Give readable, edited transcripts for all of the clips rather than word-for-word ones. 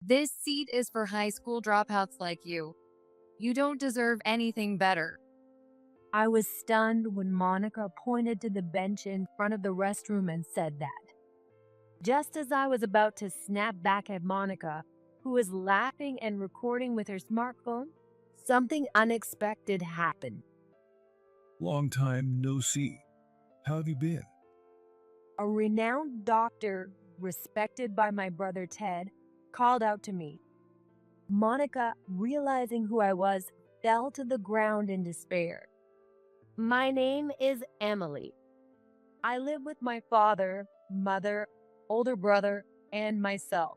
This seat is for high school dropouts like you. You don't deserve anything better. I was stunned when Monica pointed to the bench in front of the restroom and said that. Just as I was about to snap back at Monica, who was laughing and recording with her smartphone, something unexpected happened. Long time no see. How have you been? A renowned doctor, respected by my brother Ted, called out to me. Monica, realizing who I was, fell to the ground in despair. My name is Emily. I live with my father, mother, older brother, and myself.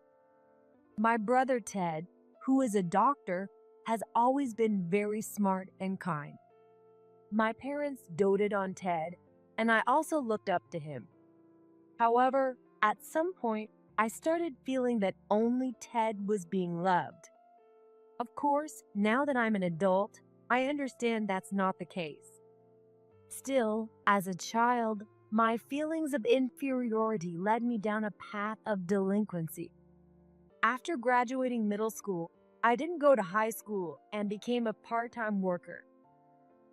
My brother Ted, who is a doctor, has always been very smart and kind. My parents doted on Ted, and I also looked up to him. However, at some point, I started feeling that only Ted was being loved. Of course, now that I'm an adult, I understand that's not the case. Still, as a child, my feelings of inferiority led me down a path of delinquency. After graduating middle school, I didn't go to high school and became a part-time worker.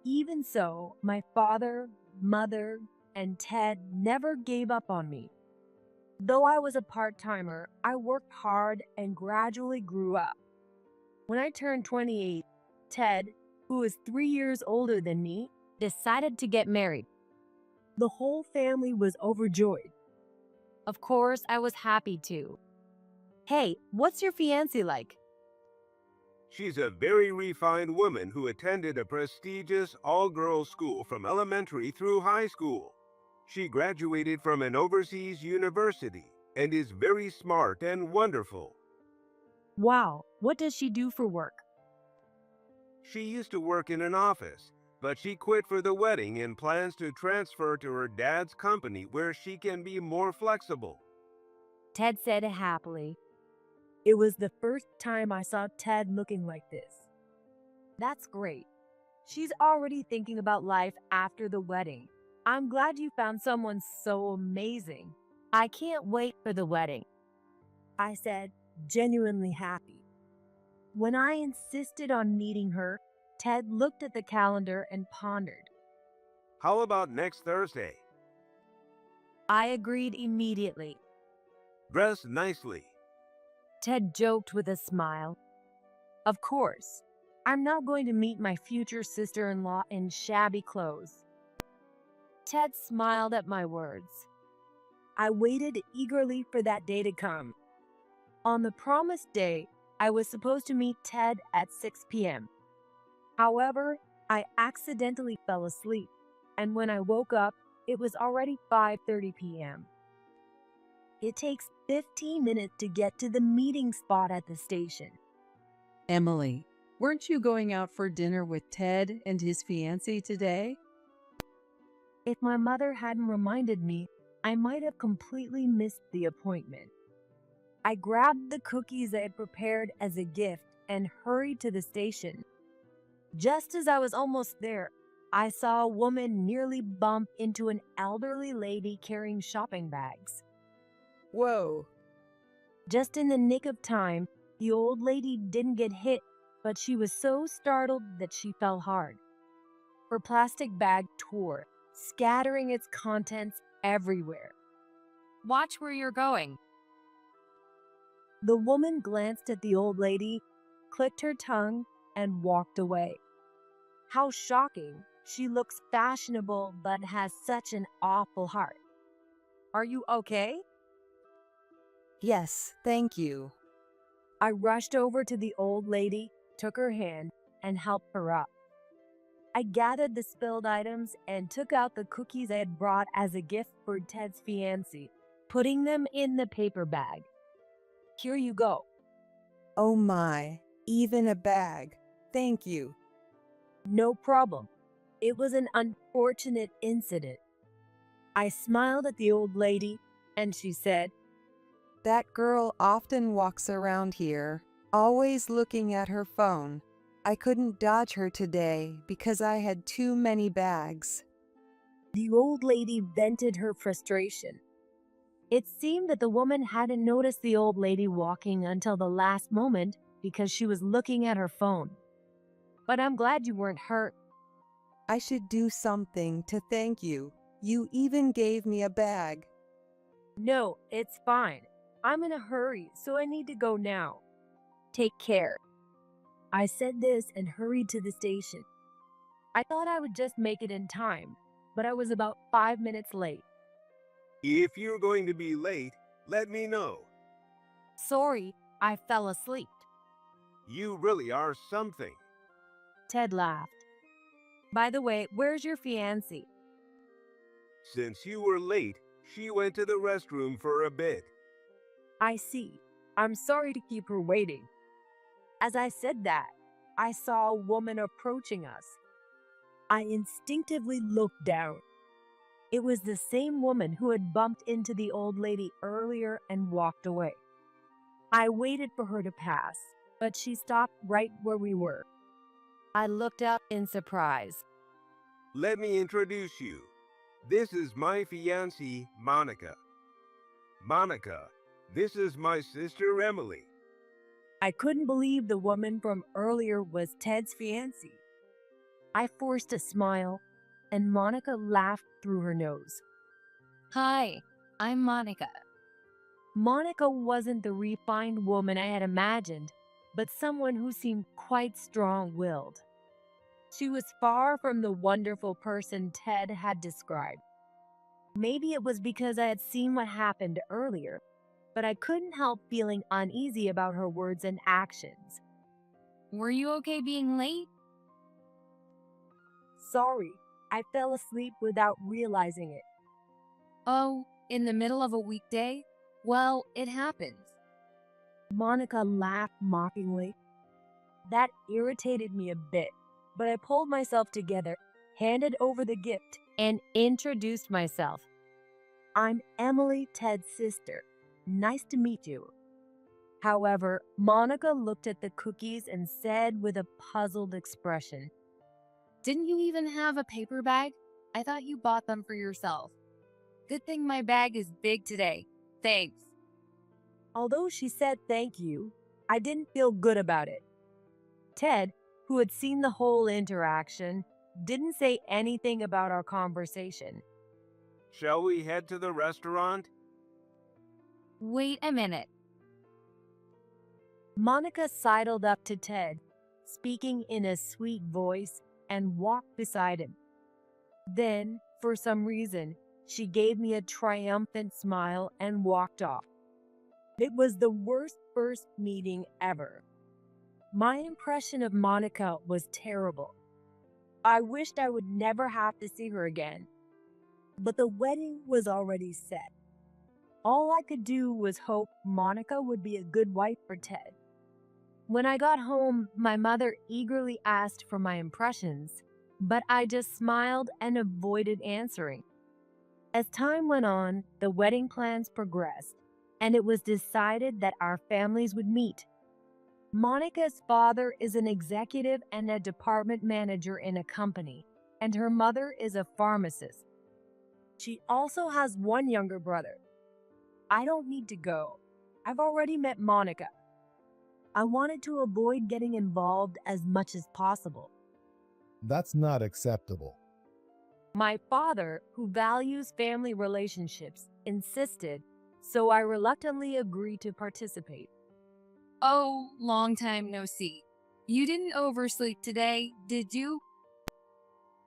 Even so, my father, mother, and Ted never gave up on me. Though I was a part-timer, I worked hard and gradually grew up. When I turned 28, Ted, who is 3 years older than me, decided to get married. The whole family was overjoyed. Of course, I was happy too. Hey, what's your fiancé like? She's a very refined woman who attended a prestigious all-girls school from elementary through high school. She graduated from an overseas university and is very smart and wonderful. Wow, what does she do for work? She used to work in an office, but she quit for the wedding and plans to transfer to her dad's company where she can be more flexible. Ted said happily. It was the first time I saw Ted looking like this. That's great. She's already thinking about life after the wedding. I'm glad you found someone so amazing. I can't wait for the wedding, I said, genuinely happy. When I insisted on meeting her, Ted looked at the calendar and pondered. How about next Thursday? I agreed immediately. Dress nicely. Ted joked with a smile. Of course, I'm not going to meet my future sister-in-law in shabby clothes. Ted smiled at my words. I waited eagerly for that day to come. On the promised day, I was supposed to meet Ted at 6 p.m. However, I accidentally fell asleep, and when I woke up, it was already 5:30 p.m. It takes 15 minutes to get to the meeting spot at the station. Emily, weren't you going out for dinner with Ted and his fiancée today? If my mother hadn't reminded me, I might have completely missed the appointment. I grabbed the cookies I had prepared as a gift and hurried to the station. Just as I was almost there, I saw a woman nearly bump into an elderly lady carrying shopping bags. Whoa. Just in the nick of time, the old lady didn't get hit, but she was so startled that she fell hard. Her plastic bag tore, scattering its contents everywhere. Watch where you're going. The woman glanced at the old lady, clicked her tongue, and walked away. How shocking! She looks fashionable but has such an awful heart. Are you okay? Yes, thank you. I rushed over to the old lady, took her hand, and helped her up. I gathered the spilled items and took out the cookies I had brought as a gift for Ted's fiancé, putting them in the paper bag. Here you go. Oh my, even a bag. Thank you. No problem. It was an unfortunate incident. I smiled at the old lady, and she said, That girl often walks around here, always looking at her phone. I couldn't dodge her today because I had too many bags. The old lady vented her frustration. It seemed that the woman hadn't noticed the old lady walking until the last moment because she was looking at her phone. But I'm glad you weren't hurt. I should do something to thank you. You even gave me a bag. No, it's fine. I'm in a hurry, so I need to go now. Take care. I said this and hurried to the station. I thought I would just make it in time, but I was about 5 minutes late. If you're going to be late, let me know. Sorry, I fell asleep. You really are something. Ted laughed. By the way, where's your fiancée? Since you were late, she went to the restroom for a bit. I see. I'm sorry to keep her waiting. As I said that, I saw a woman approaching us. I instinctively looked down. It was the same woman who had bumped into the old lady earlier and walked away. I waited for her to pass, but she stopped right where we were. I looked up in surprise. Let me introduce you. This is my fiancée, Monica. Monica, this is my sister, Emily. I couldn't believe the woman from earlier was Ted's fiancée. I forced a smile, and Monica laughed through her nose. Hi, I'm Monica. Monica wasn't the refined woman I had imagined, but someone who seemed quite strong-willed. She was far from the wonderful person Ted had described. Maybe it was because I had seen what happened earlier, but I couldn't help feeling uneasy about her words and actions. Were you okay being late? Sorry, I fell asleep without realizing it. Oh, in the middle of a weekday? Well, it happens. Monica laughed mockingly. That irritated me a bit, but I pulled myself together, handed over the gift, and introduced myself. I'm Emily, Ted's sister. Nice to meet you. However, Monica looked at the cookies and said with a puzzled expression, Didn't you even have a paper bag? I thought you bought them for yourself. Good thing my bag is big today. Thanks. Although she said thank you, I didn't feel good about it. Ted, who had seen the whole interaction, didn't say anything about our conversation. Shall we head to the restaurant? Wait a minute. Monica sidled up to Ted, speaking in a sweet voice, and walked beside him. Then, for some reason, she gave me a triumphant smile and walked off. It was the worst first meeting ever. My impression of Monica was terrible. I wished I would never have to see her again. But the wedding was already set. All I could do was hope Monica would be a good wife for Ted. When I got home, my mother eagerly asked for my impressions, but I just smiled and avoided answering. As time went on, the wedding plans progressed, and it was decided that our families would meet. Monica's father is an executive and a department manager in a company, and her mother is a pharmacist. She also has one younger brother. I don't need to go. I've already met Monica. I wanted to avoid getting involved as much as possible. That's not acceptable. My father, who values family relationships, insisted, so I reluctantly agreed to participate. Oh, long time no see. You didn't oversleep today, did you?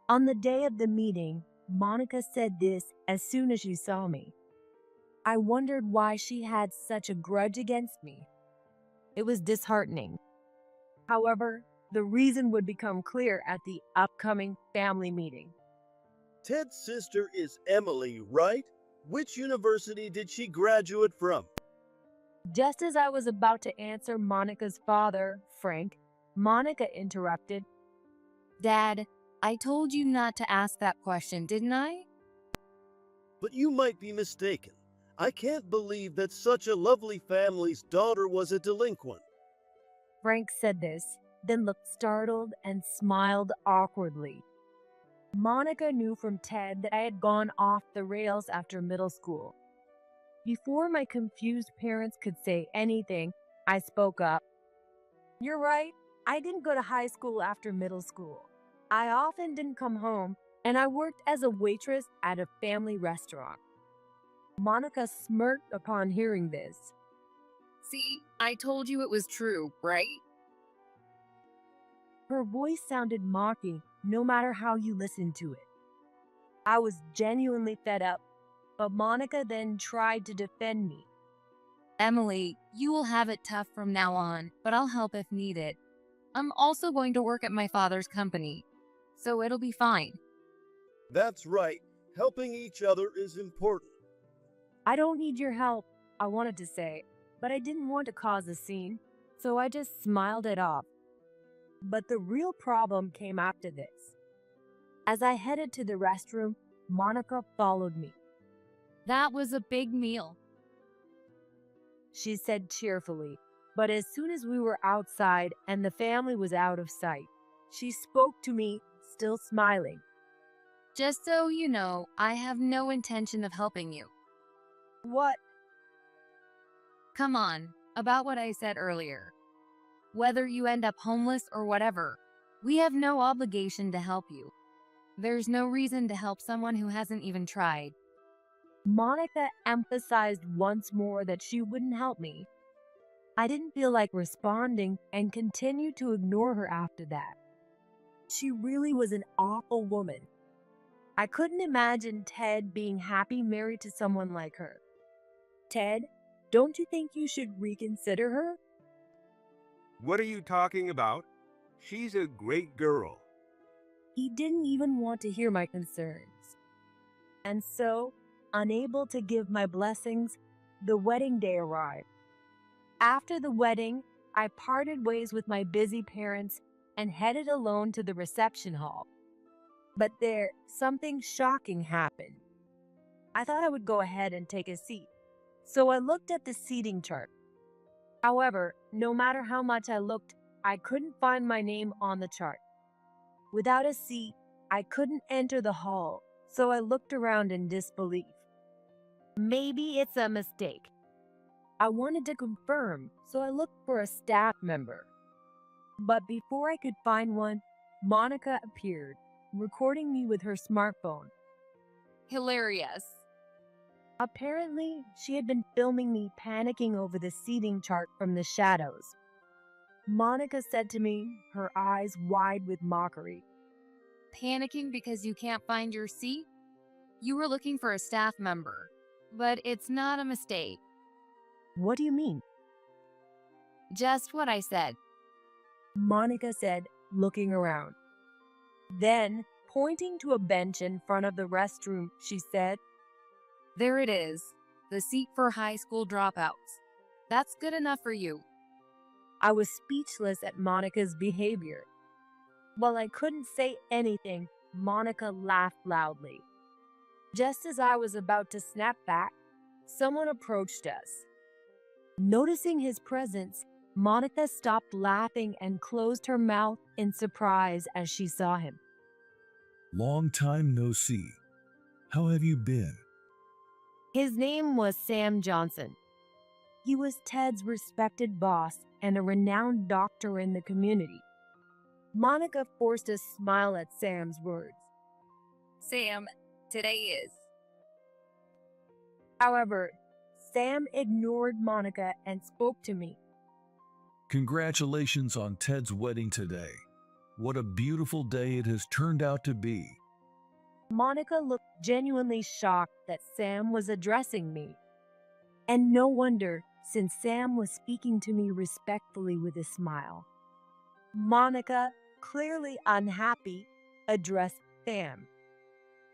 On the day of the meeting, Monica said this as soon as she saw me. I wondered why she had such a grudge against me. It was disheartening. However, the reason would become clear at the upcoming family meeting. Ted's sister is Emily, right? Which university did she graduate from? Just as I was about to answer Monica's father, Frank, Monica interrupted. Dad, I told you not to ask that question, didn't I? But you might be mistaken. I can't believe that such a lovely family's daughter was a delinquent. Frank said this, then looked startled and smiled awkwardly. Monica knew from Ted that I had gone off the rails after middle school. Before my confused parents could say anything, I spoke up. You're right. I didn't go to high school after middle school. I often didn't come home, and I worked as a waitress at a family restaurant. Monica smirked upon hearing this. See, I told you it was true, right? Her voice sounded mocking, no matter how you listened to it. I was genuinely fed up, but Monica then tried to defend me. Emily, you will have it tough from now on, but I'll help if needed. I'm also going to work at my father's company, so it'll be fine. That's right. Helping each other is important. I don't need your help, I wanted to say, but I didn't want to cause a scene, so I just smiled it off. But the real problem came after this. As I headed to the restroom, Monica followed me. That was a big meal. She said cheerfully, but as soon as we were outside and the family was out of sight, she spoke to me, still smiling. Just so you know, I have no intention of helping you. What? Come on, about what I said earlier. Whether you end up homeless or whatever, we have no obligation to help you. There's no reason to help someone who hasn't even tried. Monica emphasized once more that she wouldn't help me. I didn't feel like responding and continued to ignore her after that. She really was an awful woman. I couldn't imagine Ted being happy married to someone like her. Ted, don't you think you should reconsider her? What are you talking about? She's a great girl. He didn't even want to hear my concerns. And so, unable to give my blessings, the wedding day arrived. After the wedding, I parted ways with my busy parents and headed alone to the reception hall. But there, something shocking happened. I thought I would go ahead and take a seat, so I looked at the seating chart. However, no matter how much I looked, I couldn't find my name on the chart. Without a seat, I couldn't enter the hall, so I looked around in disbelief. Maybe it's a mistake. I wanted to confirm, so I looked for a staff member. But before I could find one, Monica appeared, recording me with her smartphone. Hilarious. Apparently, she had been filming me panicking over the seating chart from the shadows. Monica said to me, her eyes wide with mockery. Panicking because you can't find your seat? You were looking for a staff member, but it's not a mistake. What do you mean? Just what I said. Monica said, looking around. Then, pointing to a bench in front of the restroom, she said, There it is, the seat for high school dropouts. That's good enough for you. I was speechless at Monica's behavior. While I couldn't say anything, Monica laughed loudly. Just as I was about to snap back, someone approached us. Noticing his presence, Monica stopped laughing and closed her mouth in surprise as she saw him. Long time no see. How have you been? His name was Sam Johnson. He was Ted's respected boss and a renowned doctor in the community. Monica forced a smile at Sam's words. Sam, today is. However, Sam ignored Monica and spoke to me. Congratulations on Ted's wedding today. What a beautiful day it has turned out to be. Monica looked genuinely shocked that Sam was addressing me. And no wonder, since Sam was speaking to me respectfully with a smile. Monica, clearly unhappy, addressed Sam.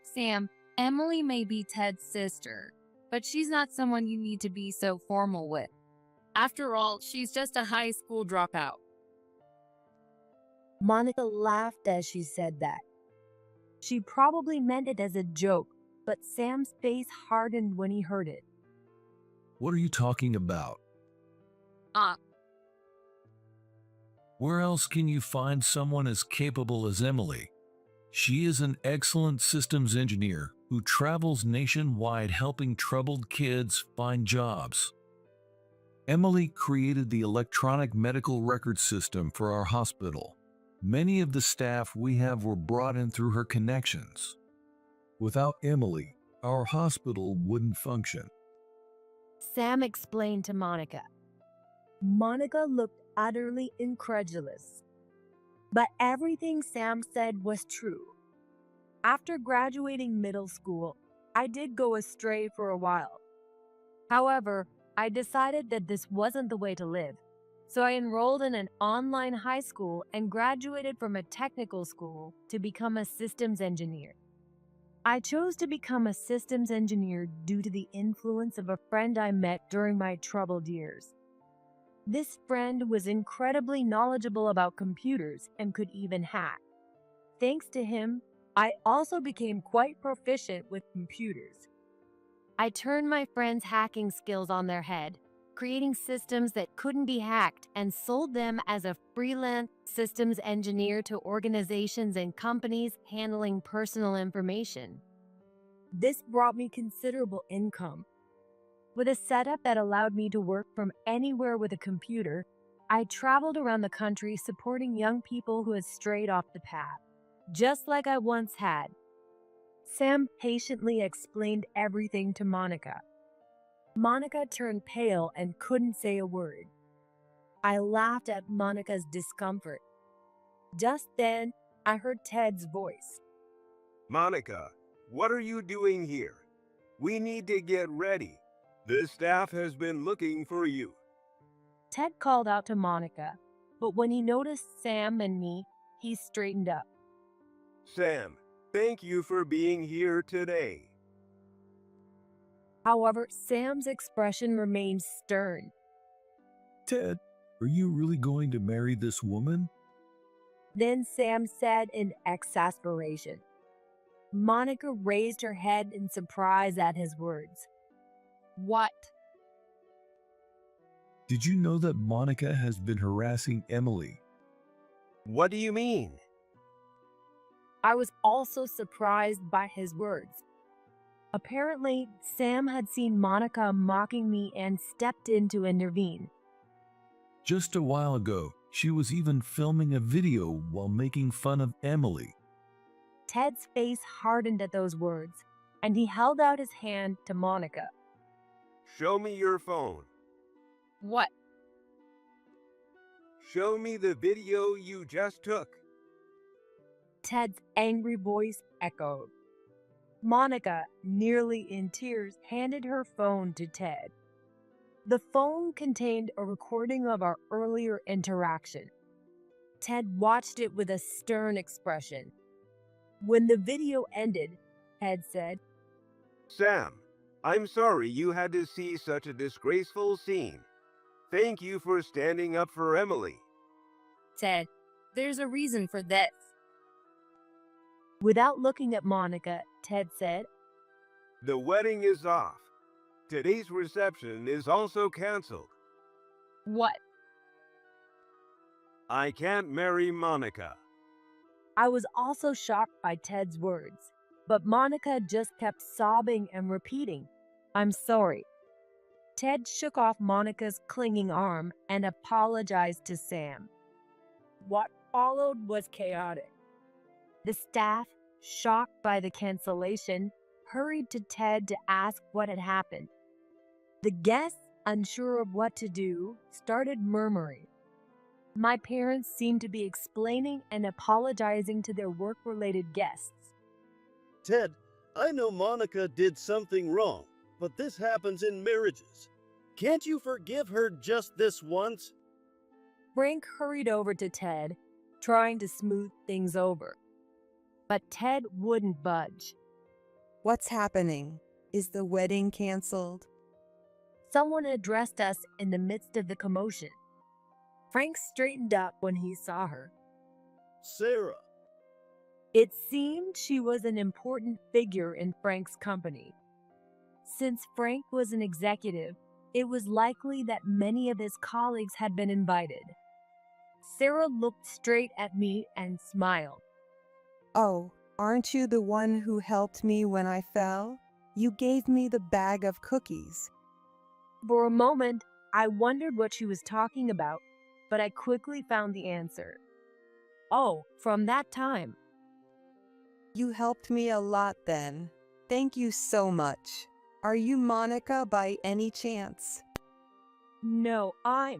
Sam, Emily may be Ted's sister, but she's not someone you need to be so formal with. After all, she's just a high school dropout. Monica laughed as she said that. She probably meant it as a joke, but Sam's face hardened when he heard it. What are you talking about? Where else can you find someone as capable as Emily? She is an excellent systems engineer who travels nationwide helping troubled kids find jobs. Emily created the electronic medical record system for our hospital. Many of the staff we have were brought in through her connections. Without Emily, our hospital wouldn't function. Sam explained to Monica. Monica looked utterly incredulous. But everything Sam said was true. After graduating middle school, I did go astray for a while. However, I decided that this wasn't the way to live. So I enrolled in an online high school and graduated from a technical school to become a systems engineer. I chose to become a systems engineer due to the influence of a friend I met during my troubled years. This friend was incredibly knowledgeable about computers and could even hack. Thanks to him, I also became quite proficient with computers. I turned my friends' hacking skills on their head, creating systems that couldn't be hacked, and sold them as a freelance systems engineer to organizations and companies handling personal information. This brought me considerable income. With a setup that allowed me to work from anywhere with a computer, I traveled around the country supporting young people who had strayed off the path, just like I once had. Sam patiently explained everything to Monica. Monica turned pale and couldn't say a word. I laughed at Monica's discomfort. Just then, I heard Ted's voice. Monica, what are you doing here? We need to get ready. The staff has been looking for you. Ted called out to Monica, but when he noticed Sam and me, he straightened up. Sam, thank you for being here today. However, Sam's expression remained stern. Ted, are you really going to marry this woman? Then Sam said in exasperation. Monica raised her head in surprise at his words. What? Did you know that Monica has been harassing Emily? What do you mean? I was also surprised by his words. Apparently, Sam had seen Monica mocking me and stepped in to intervene. Just a while ago, she was even filming a video while making fun of Emily. Ted's face hardened at those words, and he held out his hand to Monica. Show me your phone. What? Show me the video you just took. Ted's angry voice echoed. Monica, nearly in tears, handed her phone to Ted. The phone contained a recording of our earlier interaction. Ted watched it with a stern expression. When the video ended, Ted said, Sam, I'm sorry you had to see such a disgraceful scene. Thank you for standing up for Emily. Ted, there's a reason for this. Without looking at Monica, Ted said, The wedding is off. Today's reception is also canceled. What? I can't marry Monica. I was also shocked by Ted's words, but Monica just kept sobbing and repeating, I'm sorry. Ted shook off Monica's clinging arm and apologized to Sam. What followed was chaotic. The staff, shocked by the cancellation, hurried to Ted to ask what had happened. The guests, unsure of what to do, started murmuring. My parents seemed to be explaining and apologizing to their work-related guests. Ted, I know Monica did something wrong, but this happens in marriages. Can't you forgive her just this once? Frank hurried over to Ted, trying to smooth things over. But Ted wouldn't budge. What's happening? Is the wedding canceled? Someone addressed us in the midst of the commotion. Frank straightened up when he saw her. Sarah. It seemed she was an important figure in Frank's company. Since Frank was an executive, it was likely that many of his colleagues had been invited. Sarah looked straight at me and smiled. Oh, Aren't you the one who helped me when I fell? You gave me the bag of cookies. For a moment, I wondered what she was talking about, but I quickly found the answer. Oh, from that time. You helped me a lot then. Thank you so much. Are you Monica by any chance? No, I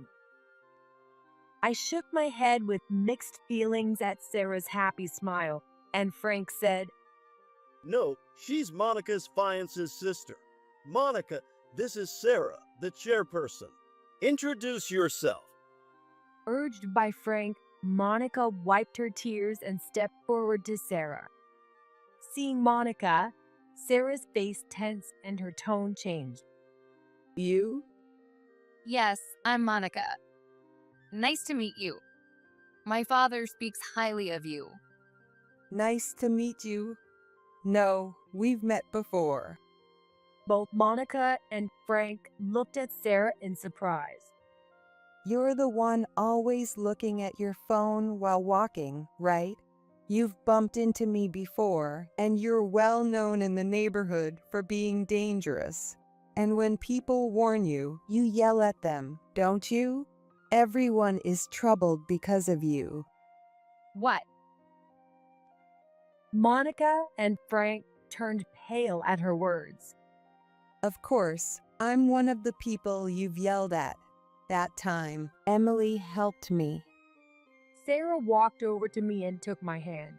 shook my head with mixed feelings at Sarah's happy smile, and Frank said, No, she's Monica's fiance's sister. Monica, this is Sarah, the chairperson. Introduce yourself. Urged by Frank, Monica wiped her tears and stepped forward to Sarah. Seeing Monica, Sarah's face tensed and her tone changed. You? Yes, I'm Monica. Nice to meet you. My father speaks highly of you. Nice to meet you. No, we've met before. Both Monica and Frank looked at Sarah in surprise. You're the one always looking at your phone while walking, right? You've bumped into me before, and you're well known in the neighborhood for being dangerous. And when people warn you, you yell at them, don't you? Everyone is troubled because of you. What? Monica and Frank turned pale at her words. Of course, I'm one of the people you've yelled at. That time, Emily helped me. Sarah walked over to me and took my hand.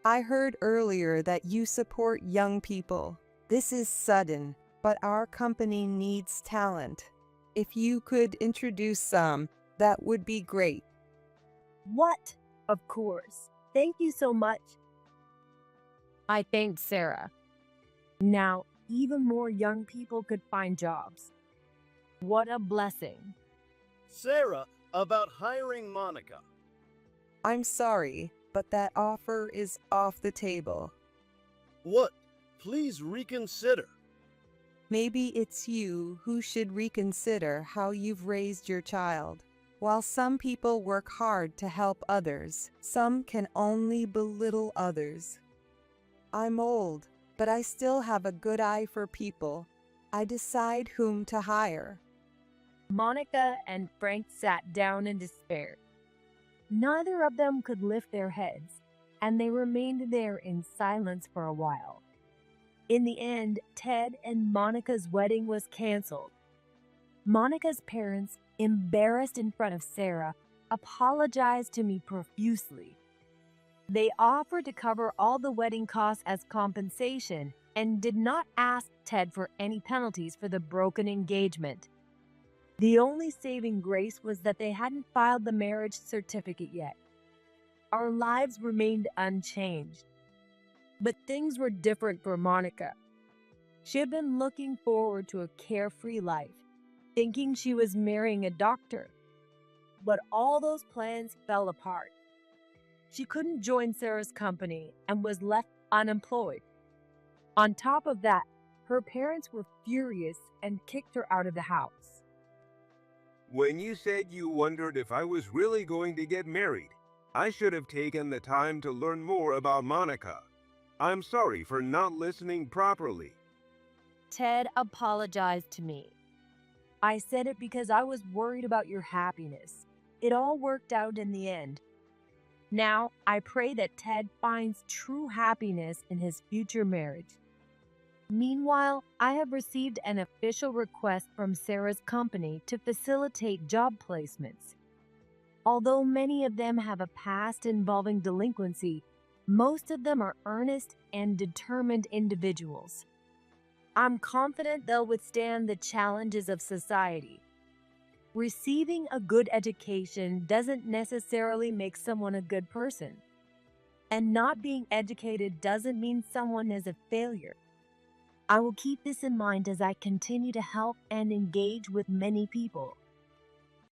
I heard earlier that you support young people. This is sudden, but our company needs talent. If you could introduce some, that would be great. What? Of course. Thank you so much. I thanked Sarah. Now, even more young people could find jobs. What a blessing. Sarah, about hiring Monica. I'm sorry, but that offer is off the table. What? Please reconsider. Maybe it's you who should reconsider how you've raised your child. While some people work hard to help others, some can only belittle others. I'm old, but I still have a good eye for people. I decide whom to hire. Monica and Frank sat down in despair. Neither of them could lift their heads, and they remained there in silence for a while. In the end, Ted and Monica's wedding was canceled. Monica's parents, embarrassed in front of Sarah, apologized to me profusely. They offered to cover all the wedding costs as compensation and did not ask Ted for any penalties for the broken engagement. The only saving grace was that they hadn't filed the marriage certificate yet. Our lives remained unchanged. But things were different for Monica. She had been looking forward to a carefree life, thinking she was marrying a doctor. But all those plans fell apart. She couldn't join Sarah's company and was left unemployed. On top of that, her parents were furious and kicked her out of the house. When you said you wondered if I was really going to get married, I should have taken the time to learn more about Monica. I'm sorry for not listening properly. Ted apologized to me. I said it because I was worried about your happiness. It all worked out in the end. Now, I pray that Ted finds true happiness in his future marriage. Meanwhile, I have received an official request from Sarah's company to facilitate job placements. Although many of them have a past involving delinquency, most of them are earnest and determined individuals. I'm confident they'll withstand the challenges of society. Receiving a good education doesn't necessarily make someone a good person. And not being educated doesn't mean someone is a failure. I will keep this in mind as I continue to help and engage with many people.